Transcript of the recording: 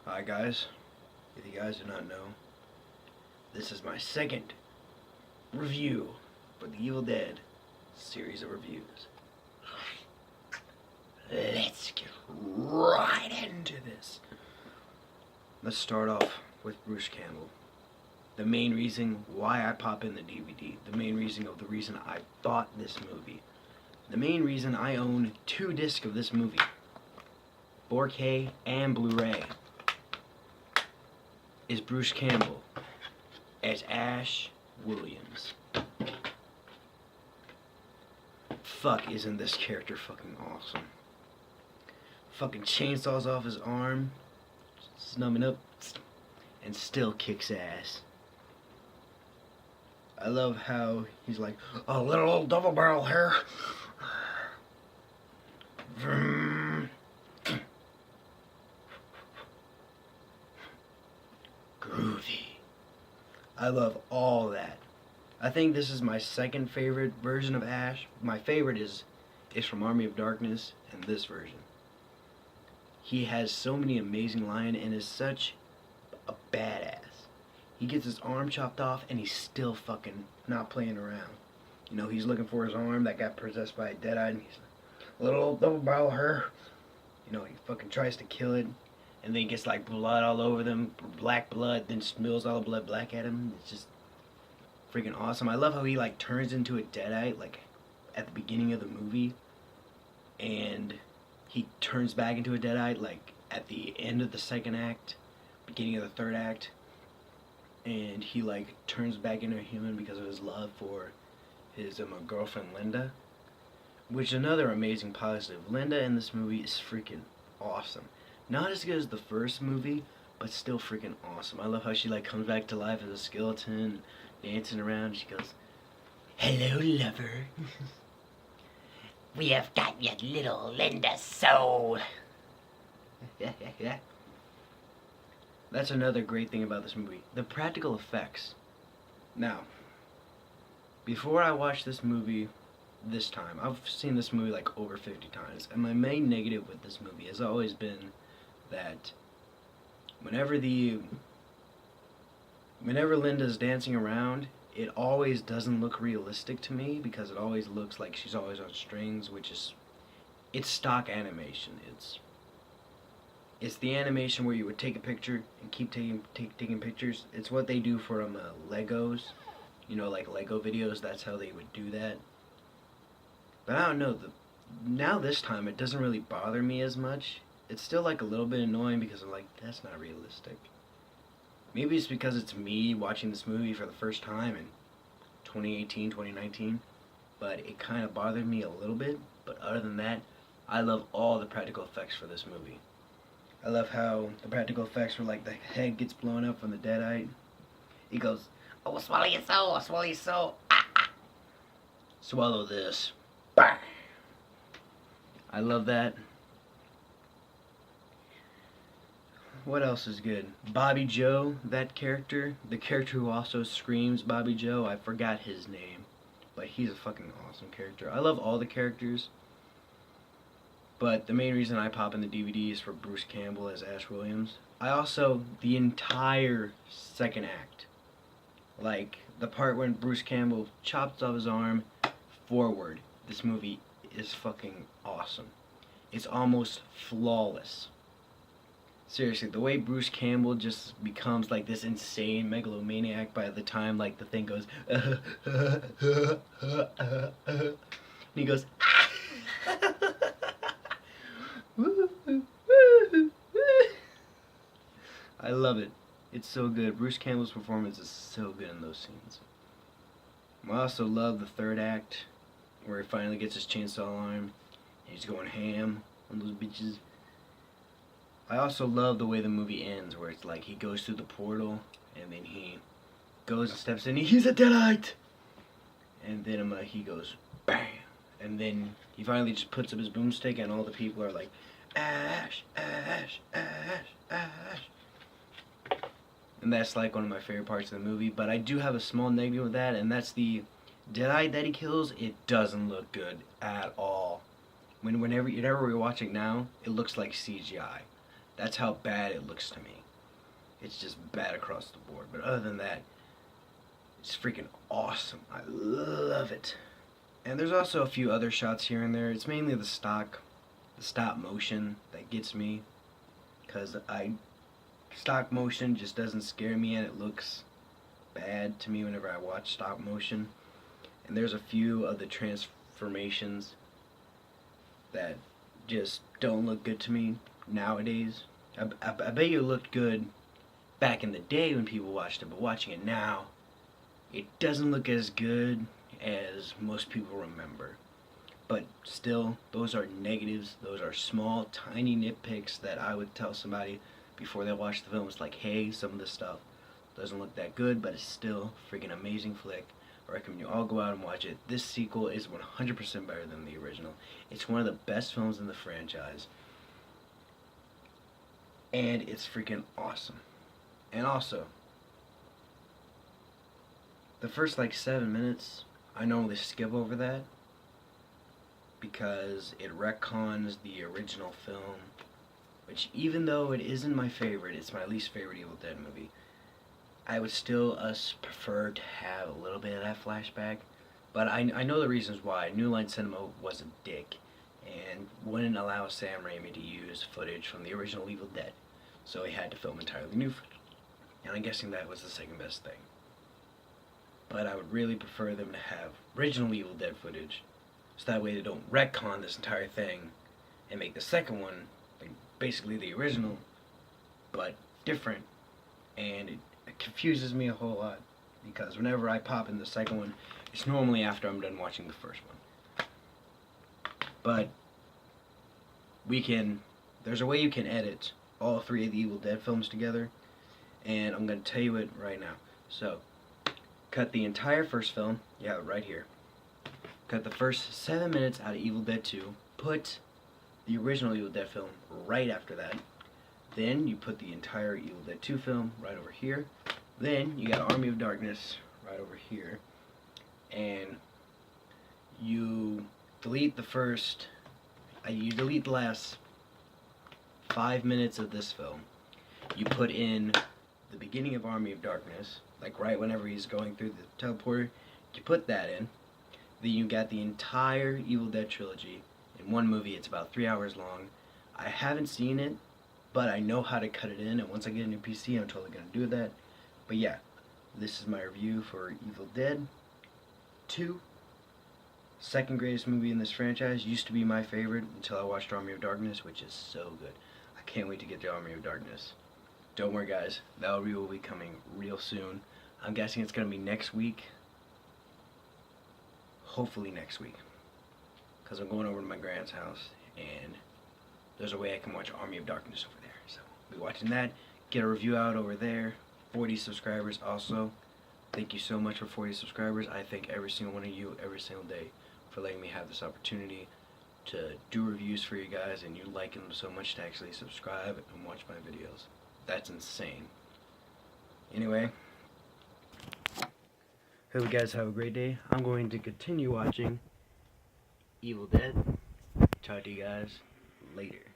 Hi guys, if you guys do not know, this is my second review for the Evil Dead series of reviews. Let's get right into this. Let's start off with Bruce Campbell. The main reason why I pop in the DVD, the main reason I bought this movie, the main reason I own 2 discs of this movie, 4K and Blu-ray, is Bruce Campbell as Ash Williams. Fuck, isn't this character fucking awesome? Fucking chainsaws off his arm, snumming up, and still kicks ass. I love how he's like, a little old double barrel here. Vroom. Groovy. I love all that. I think this is my second favorite version of Ash. My favorite is from Army of Darkness and this version. He has so many amazing lines and is such a badass. He gets his arm chopped off and he's still fucking not playing around. You know, he's looking for his arm that got possessed by a deadite and he's like, little old double barrel her. You know, he fucking tries to kill it and then gets like blood all over them, black blood, then spills all the blood black at him. It's just freaking awesome. I love how he like turns into a deadite like at the beginning of the movie, and he turns back into a deadite like at the end of the second act, beginning of the third act, and he like turns back into a human because of his love for his girlfriend Linda, which is another amazing positive. Linda in this movie is freaking awesome. Not as good as the first movie, but still freaking awesome. I love how she like comes back to life as a skeleton, dancing around. She goes, "Hello, lover. We have got your little Linda soul." Yeah. That's another great thing about this movie. The practical effects. Now, before I watched this movie this time, I've seen this movie like over 50 times, and my main negative with this movie has always been that whenever Linda's dancing around, it always doesn't look realistic to me because it always looks like she's always on strings, which is, it's stock animation. It's the animation where you would take a picture and keep taking pictures. It's what they do for Legos, you know, like Lego videos. That's how they would do that. But I don't know, now this time it doesn't really bother me as much. It's still like a little bit annoying because I'm like, that's not realistic. Maybe it's because it's me watching this movie for the first time in 2018, 2019, but it kind of bothered me a little bit. But other than that, I love all the practical effects for this movie. I love how the practical effects were like the head gets blown up from the deadite. He goes, "Oh, swallow your soul, I'll swallow your soul. Ah, ah. Swallow this." Bah. I love that. What else is good? Bobby Joe, that character, the character who also screams Bobby Joe, I forgot his name, but he's a fucking awesome character. I love all the characters, but the main reason I pop in the DVD is for Bruce Campbell as Ash Williams. I also, the entire second act, like the part when Bruce Campbell chops off his arm forward, this movie is fucking awesome. It's almost flawless. Seriously, the way Bruce Campbell just becomes like this insane megalomaniac by the time like the thing goes and he goes I love it. It's so good. Bruce Campbell's performance is so good in those scenes. I also love the third act where he finally gets his chainsaw arm and he's going ham on those bitches. I also love the way the movie ends, where it's like he goes through the portal, and then he goes and steps in, he's a deadite! And then he goes, bam! And then he finally just puts up his boomstick, and all the people are like, Ash, Ash, Ash, Ash. And that's like one of my favorite parts of the movie, but I do have a small negative with that, and that's the deadite that he kills. It doesn't look good at all. Whenever we're watching now, it looks like CGI. That's how bad it looks to me. It's just bad across the board. But other than that, it's freaking awesome. I love it. And there's also a few other shots here and there. It's mainly the stop motion that gets me. Because stop motion just doesn't scare me, and it looks bad to me whenever I watch stop motion. And there's a few of the transformations that just don't look good to me nowadays. I bet you it looked good back in the day when people watched it, but watching it now, it doesn't look as good as most people remember. But still, those are negatives. Those are small, tiny nitpicks that I would tell somebody before they watch the film. It's like, hey, some of this stuff doesn't look that good, but it's still a freaking amazing flick. I recommend you all go out and watch it. This sequel is 100% better than the original. It's one of the best films in the franchise. And it's freaking awesome. And also, the first like 7 minutes, I normally skip over that because it retcons the original film, which even though it isn't my favorite, it's my least favorite Evil Dead movie, I would still prefer to have a little bit of that flashback. But I know the reasons why. New Line Cinema was a dick and wouldn't allow Sam Raimi to use footage from the original Evil Dead, so he had to film entirely new footage. And I'm guessing that was the second best thing. But I would really prefer them to have original Evil Dead footage, so that way they don't retcon this entire thing and make the second one like basically the original, but different. And it confuses me a whole lot, because whenever I pop in the second one, it's normally after I'm done watching the first one. But there's a way you can edit all three of the Evil Dead films together, and I'm going to tell you it right now. So, cut the entire first film, you have it right here. Cut the first 7 minutes out of Evil Dead 2, put the original Evil Dead film right after that. Then you put the entire Evil Dead 2 film right over here. Then you got Army of Darkness right over here. And you delete the last 5 minutes of this film. You put in the beginning of Army of Darkness, like right whenever he's going through the teleporter. You put that in. Then you got the entire Evil Dead trilogy in one movie. It's about 3 hours long. I haven't seen it, but I know how to cut it in, and once I get a new PC, I'm totally going to do that. But yeah, this is my review for Evil Dead 2. Second greatest movie in this franchise. Used to be my favorite until I watched Army of Darkness, which is so good. I can't wait to get to Army of Darkness. Don't worry guys, that review will be coming real soon. I'm guessing it's going to be next week. Hopefully next week. Because I'm going over to my grand's house, and there's a way I can watch Army of Darkness over there. So I'll be watching that. Get a review out over there. 40 subscribers also. Thank you so much for 40 subscribers. I thank every single one of you every single day for letting me have this opportunity to do reviews for you guys, and you liking them so much to actually subscribe and watch my videos. That's insane. Anyway, hope you guys have a great day. I'm going to continue watching Evil Dead. Talk to you guys later.